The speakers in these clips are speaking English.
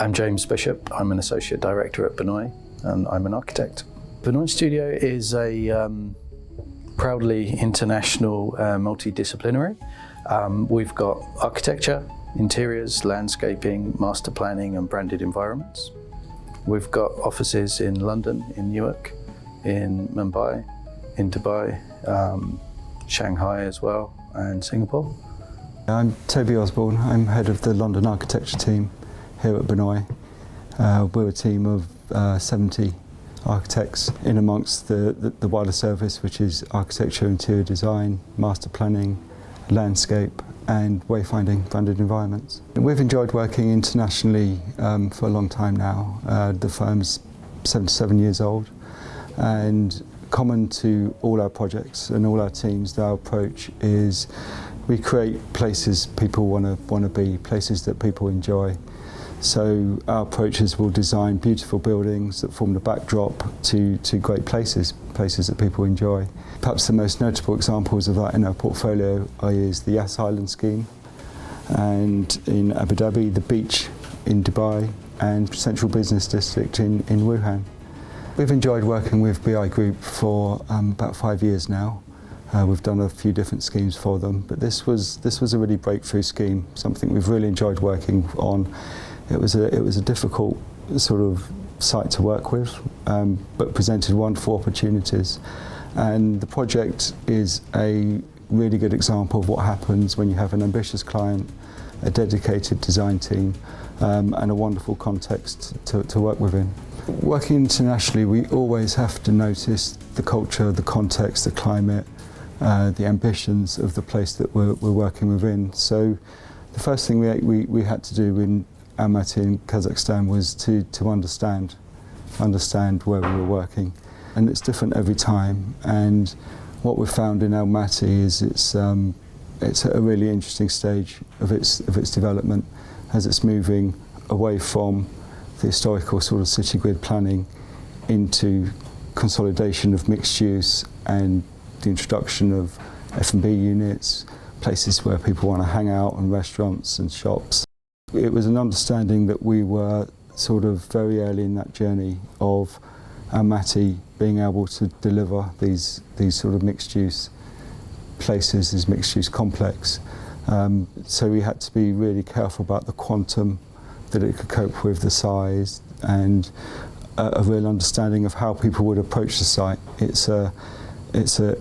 I'm James Bishop. I'm an Associate Director at Benoy and I'm an architect. Benoy Studio is a proudly international multidisciplinary. We've got architecture, interiors, landscaping, master planning and branded environments. We've got offices in London, in Newark, in Mumbai, in Dubai, Shanghai as well, and Singapore. I'm Toby Osborne. I'm head of the London architecture team here at Benoy. We're a team of 70 architects in amongst the wider service, which is architecture, interior design, master planning, landscape and wayfinding branded environments. We've enjoyed working internationally for a long time now. The firm's 77 years old, and common to all our projects and all our teams, our approach is we create places people want to be, places that people enjoy. So our approaches will design beautiful buildings that form the backdrop to great places that people enjoy. Perhaps the most notable examples of that in our portfolio is the Yas Island scheme, and in Abu Dhabi, the beach in Dubai, and Central Business District in Wuhan. We've enjoyed working with BI Group for about 5 years now. We've done a few different schemes for them, but this was a really breakthrough scheme, something we've really enjoyed working on. It was a difficult sort of site to work with, but presented wonderful opportunities. And the project is a really good example of what happens when you have an ambitious client, a dedicated design team, and a wonderful context to work within. Working internationally, we always have to notice the culture, the context, the climate, the ambitions of the place that we're working within. So the first thing we had to do in Almaty in Kazakhstan was to understand where we were working, and it's different every time. And what we've found in Almaty is it's at a really interesting stage of its development as it's moving away from the historical sort of city grid planning into consolidation of mixed use and the introduction of F&B units, places where people want to hang out, and restaurants and shops. It was an understanding that we were sort of very early in that journey of Almaty being able to deliver these sort of mixed-use places, this mixed-use complex. So we had to be really careful about the quantum that it could cope with, the size, and a real understanding of how people would approach the site. It's a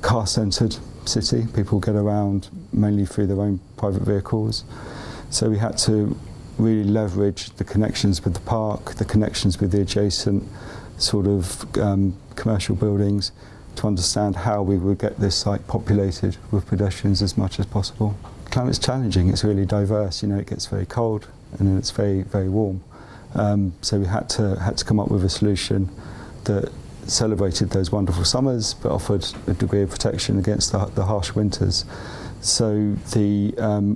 car-centred city. People get around mainly through their own private vehicles. So we had to really leverage the connections with the park, the connections with the adjacent sort of commercial buildings to understand how we would get this site populated with pedestrians as much as possible. Climate's challenging, it's really diverse, it gets very cold and then it's very, very warm. So we had to come up with a solution that celebrated those wonderful summers but offered a degree of protection against the harsh winters. So the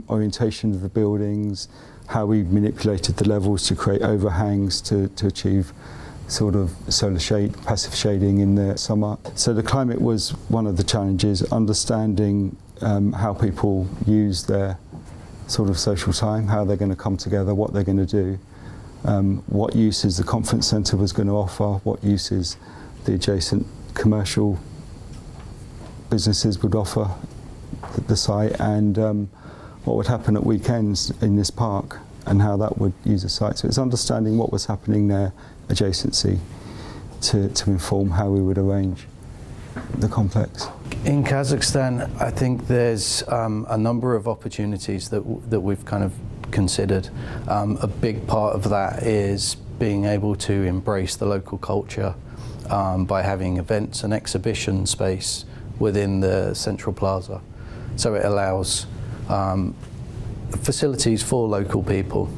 orientation of the buildings, how we manipulated the levels to create overhangs to achieve sort of solar shade, passive shading in the summer. So the climate was one of the challenges, understanding how people use their sort of social time, how they're going to come together, what they're going to do, what uses the conference centre was going to offer, what uses the adjacent commercial businesses would offer the site, and what would happen at weekends in this park and how that would use the site. So it's understanding what was happening there, adjacency, to inform how we would arrange the complex. In Kazakhstan, I think there's a number of opportunities that we've kind of considered. A big part of that is being able to embrace the local culture by having events and exhibition space within the central plaza. So it allows facilities for local people.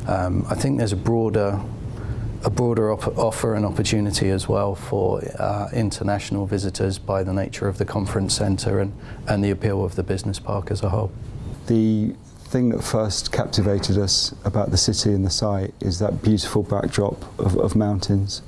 I think there's a broader offer and opportunity as well for international visitors by the nature of the conference centre and the appeal of the business park as a whole. The thing that first captivated us about the city and the site is that beautiful backdrop of mountains.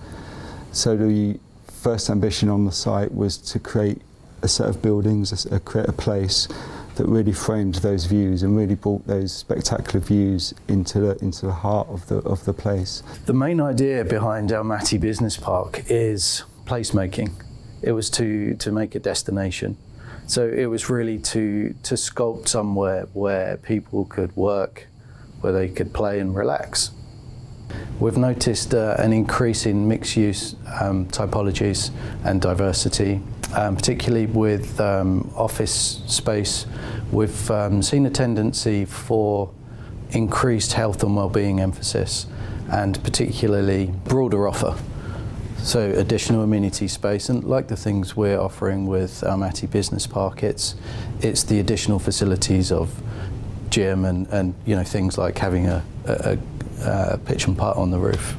So the first ambition on the site was to create a set of buildings, create a place that really framed those views and really brought those spectacular views into the heart of the place. The main idea behind A Almaty Business Park is placemaking. It was to make a destination. So it was really to sculpt somewhere where people could work, where they could play and relax. We've noticed an increase in mixed-use typologies and diversity, particularly with office space. We've seen a tendency for increased health and well-being emphasis, and particularly broader offer. So additional amenity space, and like the things we're offering with A Almaty Business Park, it's the additional facilities of gym and things like having a pitch and putt on the roof.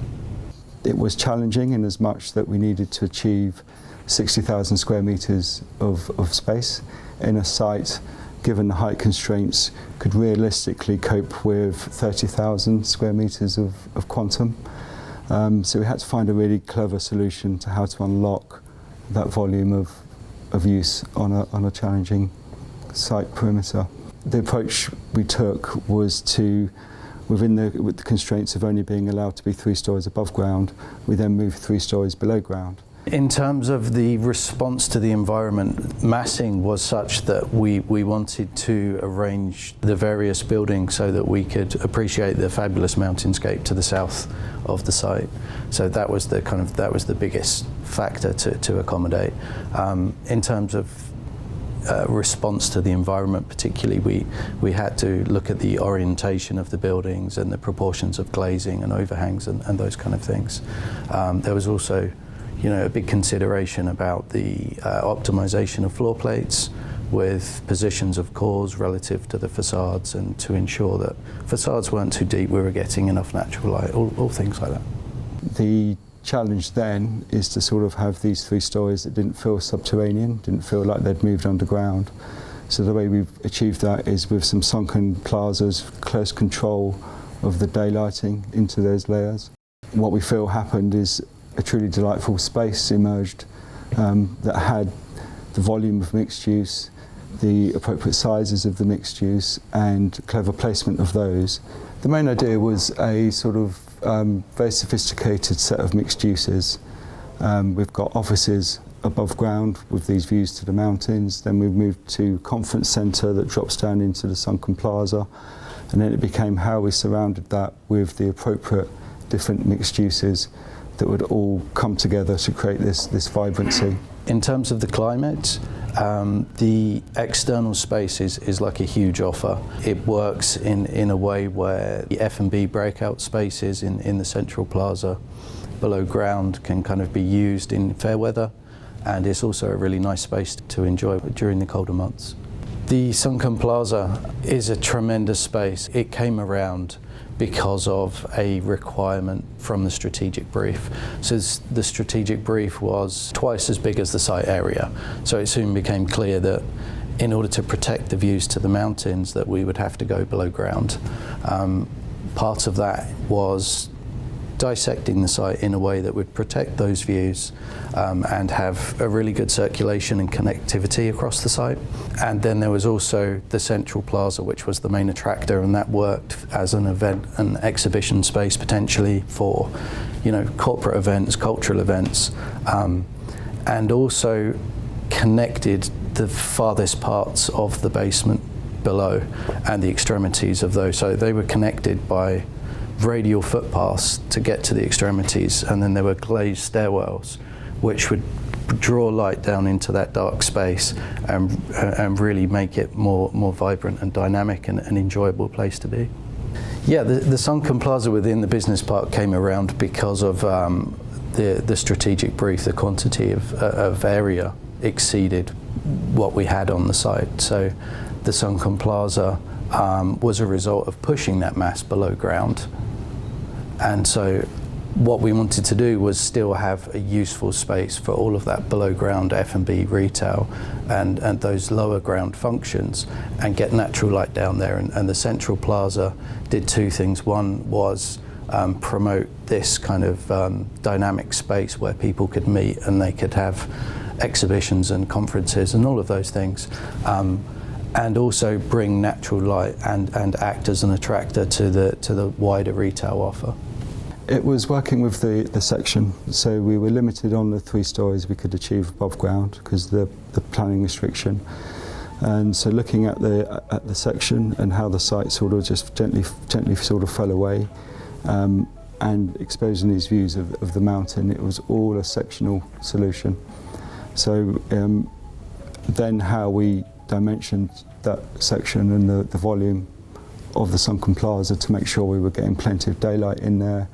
It was challenging in as much that we needed to achieve 60,000 square metres of space in a site, given the height constraints, could realistically cope with 30,000 square metres of quantum. So we had to find a really clever solution to how to unlock that volume of use on a challenging site perimeter. The approach we took was to, with the constraints of only being allowed to be 3 stories above ground, we then moved 3 stories below ground. In terms of the response to the environment, massing was such that we wanted to arrange the various buildings so that we could appreciate the fabulous mountainscape to the south of the site. So that was the biggest factor to accommodate. In terms of response to the environment particularly, we had to look at the orientation of the buildings and the proportions of glazing and overhangs and those kind of things. There was also a big consideration about the optimization of floor plates with positions of cores relative to the facades, and to ensure that facades weren't too deep, we were getting enough natural light, all things like that. The challenge then is to sort of have these 3 stories that didn't feel subterranean, didn't feel like they'd moved underground. So the way we've achieved that is with some sunken plazas, close control of the daylighting into those layers. What we feel happened is a truly delightful space emerged that had the volume of mixed use, the appropriate sizes of the mixed use, and clever placement of those. The main idea was a sort of very sophisticated set of mixed uses. We've got offices above ground with these views to the mountains, then we've moved to conference centre that drops down into the sunken plaza, and then it became how we surrounded that with the appropriate different mixed uses that would all come together to create this vibrancy. In terms of the climate, the external space is like a huge offer. It works in a way where the F&B breakout spaces in the central plaza below ground can kind of be used in fair weather, and it's also a really nice space to enjoy during the colder months. The Sunken Plaza is a tremendous space. It came around because of a requirement from the strategic brief. So the strategic brief was twice as big as the site area. So it soon became clear that in order to protect the views to the mountains, that we would have to go below ground. Part of that was dissecting the site in a way that would protect those views and have a really good circulation and connectivity across the site. And then there was also the central plaza, which was the main attractor, and that worked as an event and exhibition space potentially for corporate events, cultural events, and also connected the farthest parts of the basement below and the extremities of those. So they were connected by radial footpaths to get to the extremities, and then there were glazed stairwells which would draw light down into that dark space and really make it more vibrant and dynamic and an enjoyable place to be. Yeah, the Sunken Plaza within the business park came around because of the strategic brief. The quantity of area exceeded what we had on the site. So the Sunken Plaza was a result of pushing that mass below ground. And so what we wanted to do was still have a useful space for all of that below ground F&B retail and those lower ground functions, and get natural light down there. And the central plaza did 2 things. One was promote this kind of dynamic space where people could meet and they could have exhibitions and conferences and all of those things. and also bring natural light and act as an attractor to the wider retail offer. It was working with the section, so we were limited on the 3 stories we could achieve above ground because of the planning restriction. And so looking at the section and how the site sort of just gently sort of fell away, and exposing these views of the mountain, it was all a sectional solution. So then how we dimensioned that section and the volume of the sunken plaza to make sure we were getting plenty of daylight in there,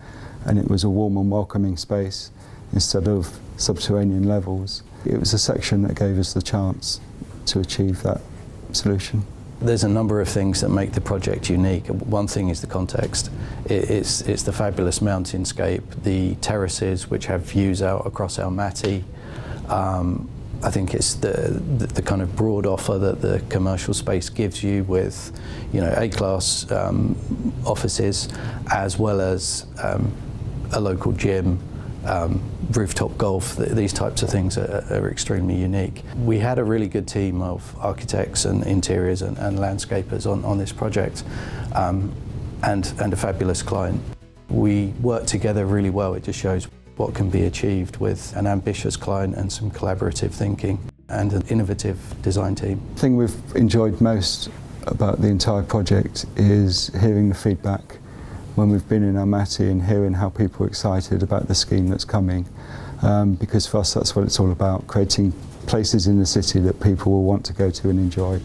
and it was a warm and welcoming space instead of subterranean levels. It was a section that gave us the chance to achieve that solution. There's a number of things that make the project unique. One thing is the context. It's the fabulous mountainscape, the terraces which have views out across Almaty. I think it's the kind of broad offer that the commercial space gives you with, A-class offices, as well as a local gym, rooftop golf. These types of things are extremely unique. We had a really good team of architects and interiors and landscapers on this project, and a fabulous client. We worked together really well. It just shows what can be achieved with an ambitious client and some collaborative thinking and an innovative design team. The thing we've enjoyed most about the entire project is hearing the feedback when we've been in Almaty and hearing how people are excited about the scheme that's coming, because for us that's what it's all about, creating places in the city that people will want to go to and enjoy.